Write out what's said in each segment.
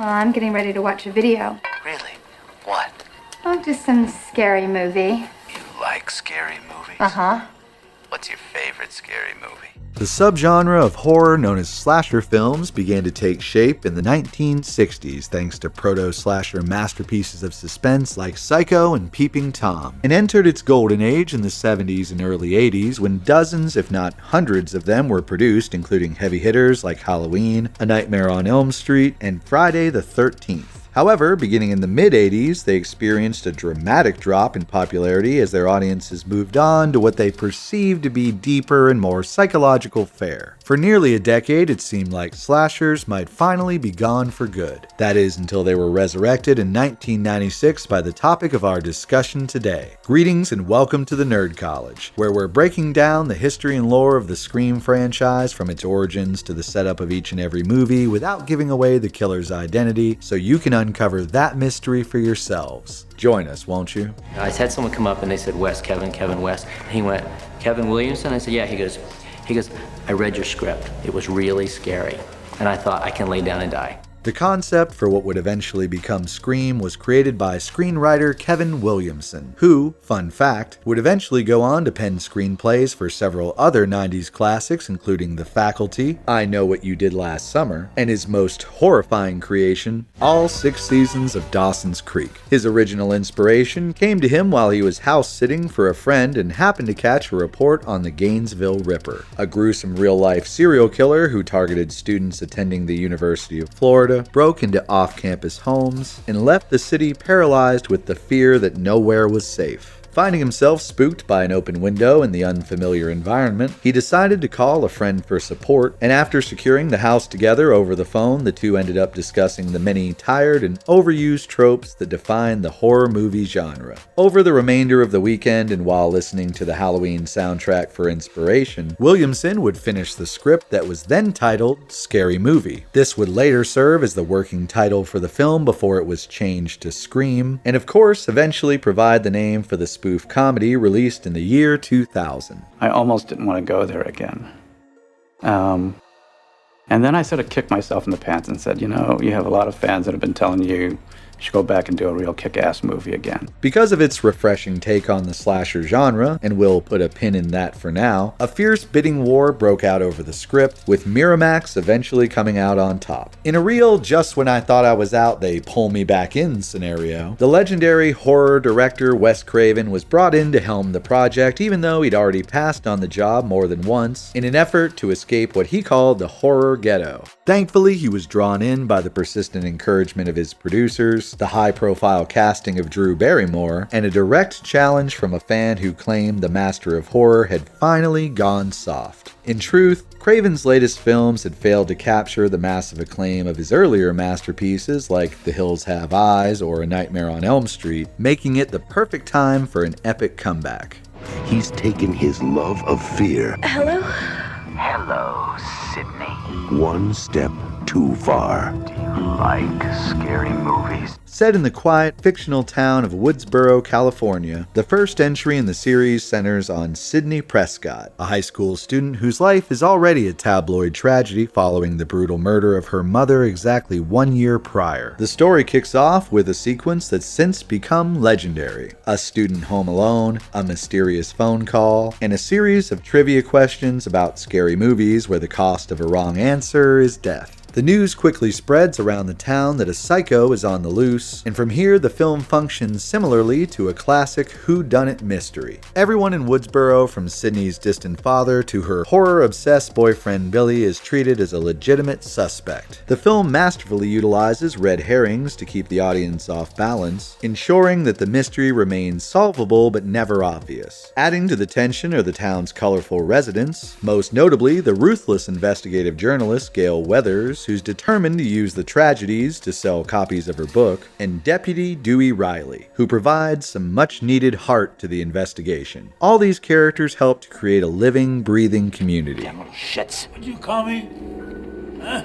Well, I'm getting ready to watch a video. Really? What? Oh, just some scary movie. You like scary movies? Uh-huh. What's your favorite scary movie? The subgenre of horror known as slasher films began to take shape in the 1960s thanks to proto-slasher masterpieces of suspense like Psycho and Peeping Tom, and entered its golden age in the 70s and early 80s when dozens, if not hundreds of them were produced, including heavy hitters like Halloween, A Nightmare on Elm Street, and Friday the 13th. However, beginning in the mid-80s, they experienced a dramatic drop in popularity as their audiences moved on to what they perceived to be deeper and more psychological fare. For nearly a decade, it seemed like slashers might finally be gone for good. That is, until they were resurrected in 1996 by the topic of our discussion today. Greetings and welcome to the Nerd College, where we're breaking down the history and lore of the Scream franchise from its origins to the setup of each and every movie without giving away the killer's identity, so you can uncover that mystery for yourselves. Join us, won't you? I had someone come up and they said, Kevin West. And he went, Kevin Williamson? I said, yeah. He goes, I read your script. It was really scary. And I thought, I can lay down and die. The concept for what would eventually become Scream was created by screenwriter Kevin Williamson, who, fun fact, would eventually go on to pen screenplays for several other 90s classics including The Faculty, I Know What You Did Last Summer, and his most horrifying creation, all 6 seasons of Dawson's Creek. His original inspiration came to him while he was house-sitting for a friend and happened to catch a report on the Gainesville Ripper, a gruesome real-life serial killer who targeted students attending the University of Florida, broke into off-campus homes, and left the city paralyzed with the fear that nowhere was safe. Finding himself spooked by an open window in the unfamiliar environment, he decided to call a friend for support, and after securing the house together over the phone, the two ended up discussing the many tired and overused tropes that define the horror movie genre. Over the remainder of the weekend and while listening to the Halloween soundtrack for inspiration, Williamson would finish the script that was then titled Scary Movie. This would later serve as the working title for the film before it was changed to Scream, and of course eventually provide the name for the spoof comedy released in the year 2000. I almost didn't want to go there again. And then I sort of kicked myself in the pants and said, you know, you have a lot of fans that have been telling you should go back and do a real kick-ass movie again. Because of its refreshing take on the slasher genre, and we'll put a pin in that for now, a fierce bidding war broke out over the script, with Miramax eventually coming out on top. In a real just when I thought I was out, they pull me back in scenario, the legendary horror director Wes Craven was brought in to helm the project even though he'd already passed on the job more than once, in an effort to escape what he called the horror ghetto. Thankfully, he was drawn in by the persistent encouragement of his producers, the high-profile casting of Drew Barrymore, and a direct challenge from a fan who claimed the master of horror had finally gone soft. In truth, Craven's latest films had failed to capture the massive acclaim of his earlier masterpieces like The Hills Have Eyes or A Nightmare on Elm Street, making it the perfect time for an epic comeback. He's taken his love of fear Hello? Hello, Sydney. one step too far. Do you like scary movies? Set in the quiet, fictional town of Woodsboro, California, the first entry in the series centers on Sydney Prescott, a high school student whose life is already a tabloid tragedy following the brutal murder of her mother exactly 1 year prior. The story kicks off with a sequence that's since become legendary: a student home alone, a mysterious phone call, and a series of trivia questions about scary movies where the cost of a wrong answer is death. The news quickly spreads around the town that a psycho is on the loose, and from here the film functions similarly to a classic whodunit mystery. Everyone in Woodsboro, from Sydney's distant father to her horror-obsessed boyfriend Billy, is treated as a legitimate suspect. The film masterfully utilizes red herrings to keep the audience off balance, ensuring that the mystery remains solvable but never obvious. Adding to the tension are the town's colorful residents, most notably the ruthless investigative journalist Gail Weathers, who's determined to use the tragedies to sell copies of her book, and Deputy Dewey Riley, who provides some much-needed heart to the investigation. All these characters help to create a living, breathing community. Damn little shits. What'd you call me? Huh?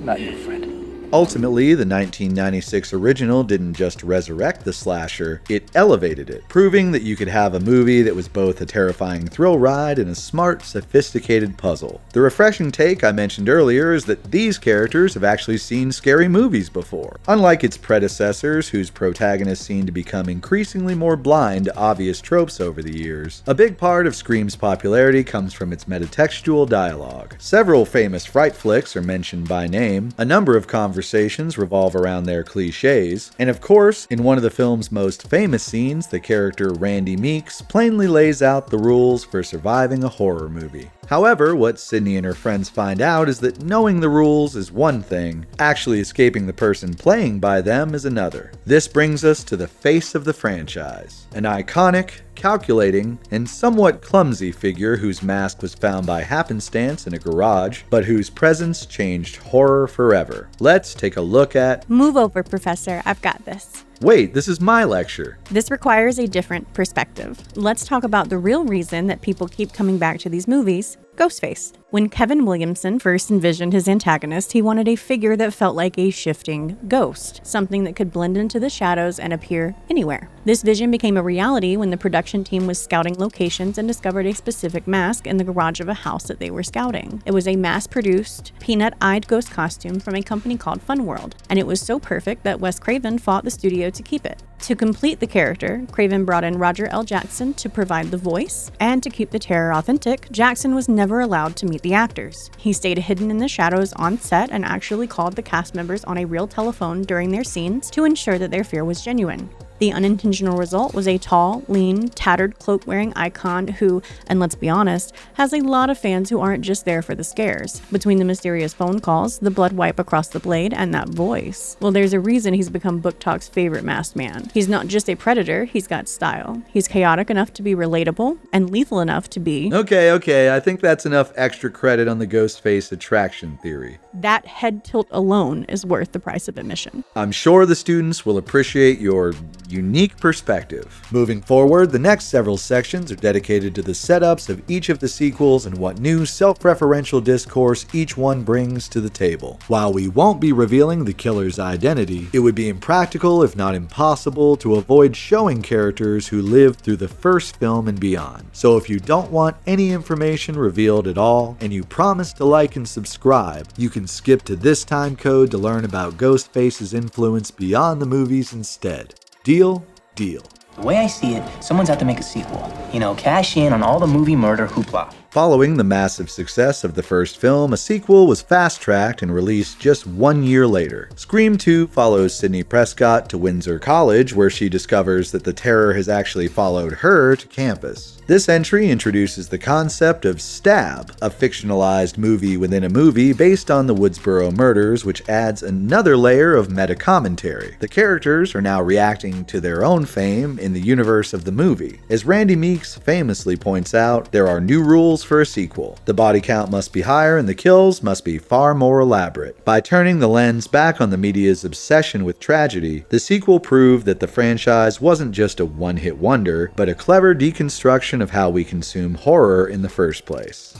Not your friend. Ultimately, the 1996 original didn't just resurrect the slasher, it elevated it, proving that you could have a movie that was both a terrifying thrill ride and a smart, sophisticated puzzle. The refreshing take I mentioned earlier is that these characters have actually seen scary movies before, unlike its predecessors whose protagonists seem to become increasingly more blind to obvious tropes over the years. A big part of Scream's popularity comes from its metatextual dialogue. Several famous fright flicks are mentioned by name, a number of conversations revolve around their cliches, and of course, in one of the film's most famous scenes, the character Randy Meeks plainly lays out the rules for surviving a horror movie. However, what Sydney and her friends find out is that knowing the rules is one thing, actually escaping the person playing by them is another. This brings us to the face of the franchise, an iconic, calculating, and somewhat clumsy figure whose mask was found by happenstance in a garage, but whose presence changed horror forever. Let's take a look at... Move over, Professor. I've got this. Wait, this is my lecture. This requires a different perspective. Let's talk about the real reason that people keep coming back to these movies, Ghostface. When Kevin Williamson first envisioned his antagonist, he wanted a figure that felt like a shifting ghost, something that could blend into the shadows and appear anywhere. This vision became a reality when the production team was scouting locations and discovered a specific mask in the garage of a house that they were scouting. It was a mass-produced, peanut-eyed ghost costume from a company called Fun World, and it was so perfect that Wes Craven fought the studio to keep it. To complete the character, Craven brought in Roger L. Jackson to provide the voice, and to keep the terror authentic, Jackson was never allowed to meet the actors. He stayed hidden in the shadows on set and actually called the cast members on a real telephone during their scenes to ensure that their fear was genuine. The unintentional result was a tall, lean, tattered cloak-wearing icon who, and let's be honest, has a lot of fans who aren't just there for the scares. Between the mysterious phone calls, the blood wipe across the blade, and that voice, well, there's a reason he's become Book Talk's favorite masked man. He's not just a predator, he's got style. He's chaotic enough to be relatable, and lethal enough to be... Okay, I think that's enough extra credit on the Ghostface attraction theory. That head tilt alone is worth the price of admission. I'm sure the students will appreciate your unique perspective. Moving forward, the next several sections are dedicated to the setups of each of the sequels and what new self-referential discourse each one brings to the table. While we won't be revealing the killer's identity, it would be impractical, if not impossible, to avoid showing characters who lived through the first film and beyond. So if you don't want any information revealed at all, and you promise to like and subscribe, you can skip to this time code to learn about Ghostface's influence beyond the movies instead. Deal? Deal. The way I see it, someone's out to make a sequel. Cash in on all the movie murder hoopla. Following the massive success of the first film, a sequel was fast-tracked and released just 1 year later. Scream 2 follows Sidney Prescott to Windsor College, where she discovers that the terror has actually followed her to campus. This entry introduces the concept of Stab, a fictionalized movie within a movie based on the Woodsboro murders, which adds another layer of meta-commentary. The characters are now reacting to their own fame in the universe of the movie. As Randy Meeks famously points out, there are new rules for a sequel. The body count must be higher and the kills must be far more elaborate. By turning the lens back on the media's obsession with tragedy, the sequel proved that the franchise wasn't just a one-hit wonder, but a clever deconstruction of how we consume horror in the first place.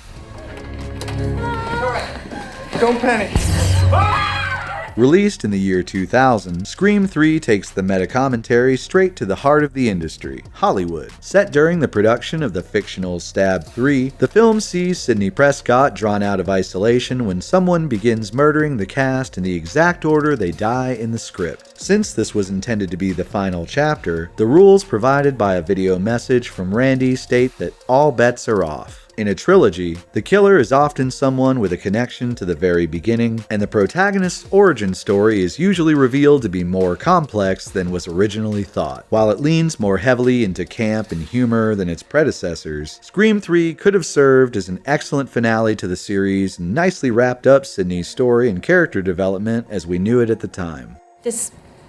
Don't panic. Released in the year 2000, Scream 3 takes the meta-commentary straight to the heart of the industry, Hollywood. Set during the production of the fictional Stab 3, the film sees Sidney Prescott drawn out of isolation when someone begins murdering the cast in the exact order they die in the script. Since this was intended to be the final chapter, the rules provided by a video message from Randy state that all bets are off. In a trilogy, the killer is often someone with a connection to the very beginning, and the protagonist's origin story is usually revealed to be more complex than was originally thought. While it leans more heavily into camp and humor than its predecessors, Scream 3 could have served as an excellent finale to the series and nicely wrapped up Sidney's story and character development as we knew it at the time.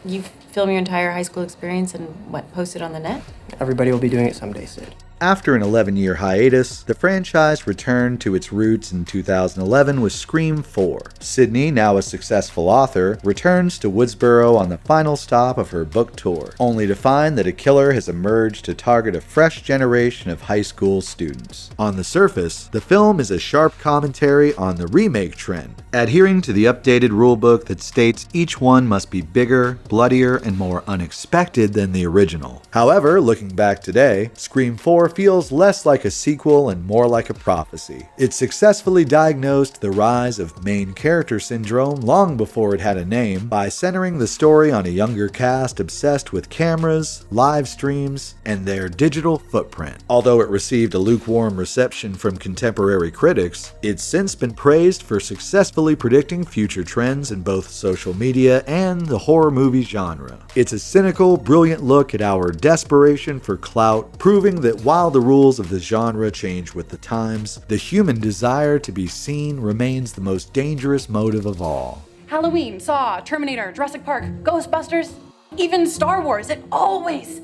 You film your entire high school experience and post it on the net? Everybody will be doing it someday, Sid. After an 11-year hiatus, the franchise returned to its roots in 2011 with Scream 4. Sydney, now a successful author, returns to Woodsboro on the final stop of her book tour, only to find that a killer has emerged to target a fresh generation of high school students. On the surface, the film is a sharp commentary on the remake trend, adhering to the updated rulebook that states each one must be bigger, bloodier, and more unexpected than the original. However, looking back today, Scream 4 feels less like a sequel and more like a prophecy. It successfully diagnosed the rise of main character syndrome long before it had a name by centering the story on a younger cast obsessed with cameras, live streams, and their digital footprint. Although it received a lukewarm reception from contemporary critics, it's since been praised for successfully predicting future trends in both social media and the horror movie genre. It's a cynical, brilliant look at our desperation for clout, proving that while the rules of the genre change with the times, the human desire to be seen remains the most dangerous motive of all. Halloween, Saw, Terminator, Jurassic Park, Ghostbusters, even Star Wars, it always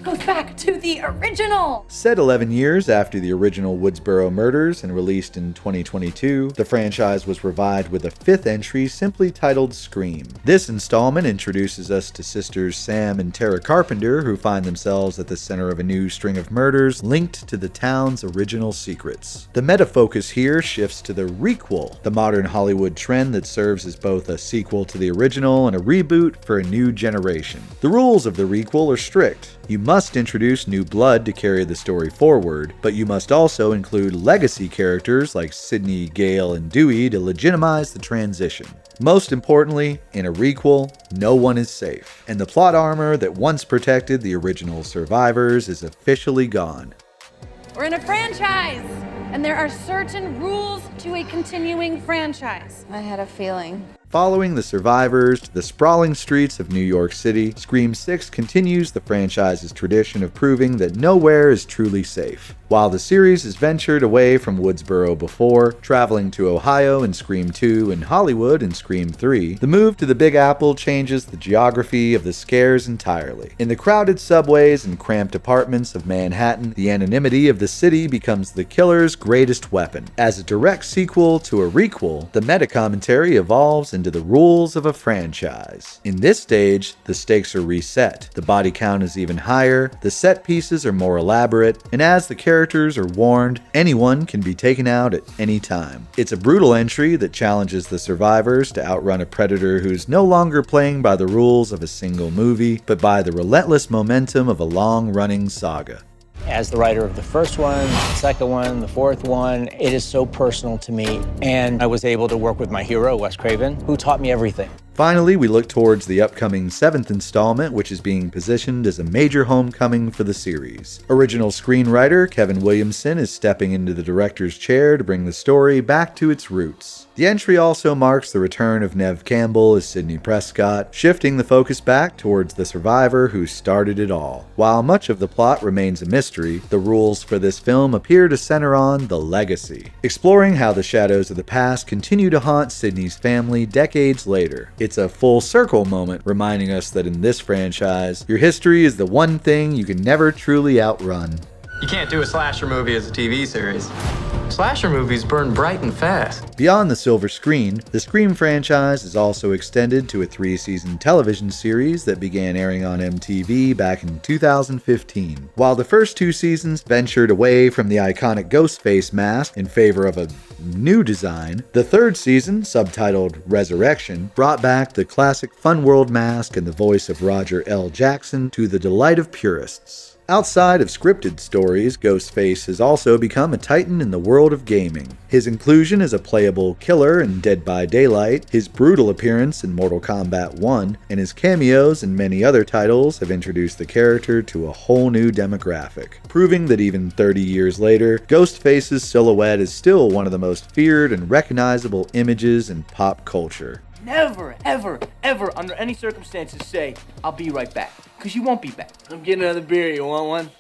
goes back to the original. Set 11 years after the original Woodsboro murders and released in 2022, the franchise was revived with a fifth entry simply titled Scream. This installment introduces us to sisters Sam and Tara Carpenter, who find themselves at the center of a new string of murders linked to the town's original secrets. The meta-focus here shifts to the Requel, the modern Hollywood trend that serves as both a sequel to the original and a reboot for a new generation. The rules of the Requel are strict. You must introduce new blood to carry the story forward, but you must also include legacy characters like Sydney, Gale, and Dewey to legitimize the transition. Most importantly, in a Requel, no one is safe, and the plot armor that once protected the original survivors is officially gone. We're in a franchise, and there are certain rules to a continuing franchise. I had a feeling. Following the survivors to the sprawling streets of New York City, Scream 6 continues the franchise's tradition of proving that nowhere is truly safe. While the series has ventured away from Woodsboro before, traveling to Ohio in Scream 2 and Hollywood in Scream 3, the move to the Big Apple changes the geography of the scares entirely. In the crowded subways and cramped apartments of Manhattan, the anonymity of the city becomes the killer's greatest weapon. As a direct sequel to a Requel, the meta-commentary evolves into the rules of a franchise. In this stage, the stakes are reset, the body count is even higher, the set pieces are more elaborate, and as the characters are warned, anyone can be taken out at any time. It's a brutal entry that challenges the survivors to outrun a predator who's no longer playing by the rules of a single movie, but by the relentless momentum of a long-running saga. As the writer of the first one, the second one, the fourth one, it is so personal to me. And I was able to work with my hero, Wes Craven, who taught me everything. Finally, we look towards the upcoming 7th installment, which is being positioned as a major homecoming for the series. Original screenwriter Kevin Williamson is stepping into the director's chair to bring the story back to its roots. The entry also marks the return of Neve Campbell as Sidney Prescott, shifting the focus back towards the survivor who started it all. While much of the plot remains a mystery, the rules for this film appear to center on the legacy, exploring how the shadows of the past continue to haunt Sidney's family decades later. It's a full circle moment, reminding us that in this franchise, your history is the one thing you can never truly outrun. You can't do a slasher movie as a TV series. Slasher movies burn bright and fast. Beyond the silver screen, the Scream franchise is also extended to a 3-season television series that began airing on MTV back in 2015. While the first 2 seasons ventured away from the iconic Ghostface mask in favor of a new design, the 3rd season, subtitled Resurrection, brought back the classic Fun World mask and the voice of Roger L. Jackson to the delight of purists. Outside of scripted stories, Ghostface has also become a titan in the world of gaming. His inclusion as a playable killer in Dead by Daylight, his brutal appearance in Mortal Kombat 1, and his cameos in many other titles have introduced the character to a whole new demographic, proving that even 30 years later, Ghostface's silhouette is still one of the most feared and recognizable images in pop culture. Never, ever, ever, under any circumstances say, I'll be right back. Because you won't be back. I'm getting another beer. You want one?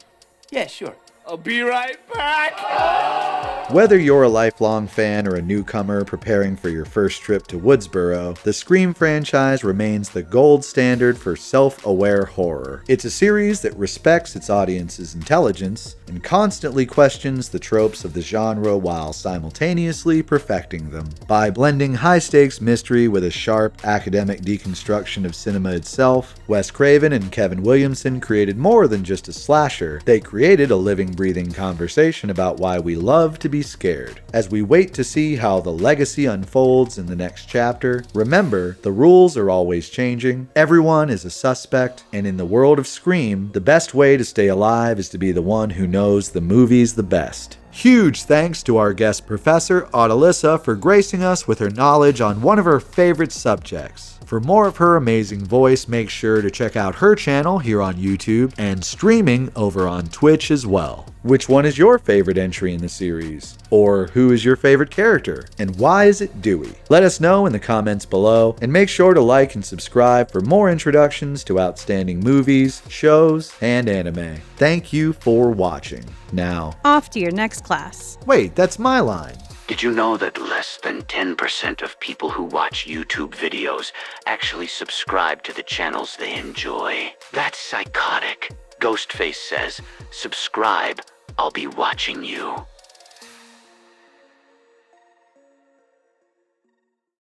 Yeah, sure. I'll be right back. Whether you're a lifelong fan or a newcomer preparing for your first trip to Woodsboro, the Scream franchise remains the gold standard for self-aware horror. It's a series that respects its audience's intelligence and constantly questions the tropes of the genre while simultaneously perfecting them. By blending high-stakes mystery with a sharp academic deconstruction of cinema itself, Wes Craven and Kevin Williamson created more than just a slasher. They created a living, breathing conversation about why we love to be scared. As we wait to see how the legacy unfolds in the next chapter, remember, the rules are always changing, everyone is a suspect, and in the world of Scream, the best way to stay alive is to be the one who knows the movies the best. Huge thanks to our guest professor, OddAlyssa, for gracing us with her knowledge on one of her favorite subjects. For more of her amazing voice, make sure to check out her channel here on YouTube and streaming over on Twitch as well. Which one is your favorite entry in the series? Or who is your favorite character? And why is it Dewey? Let us know in the comments below, and make sure to like and subscribe for more introductions to outstanding movies, shows, and anime. Thank you for watching. Now, Off to your next class. wait, that's my line. Did you know that less than 10% of people who watch YouTube videos actually subscribe to the channels they enjoy? That's psychotic. Ghostface says, subscribe, I'll be watching you.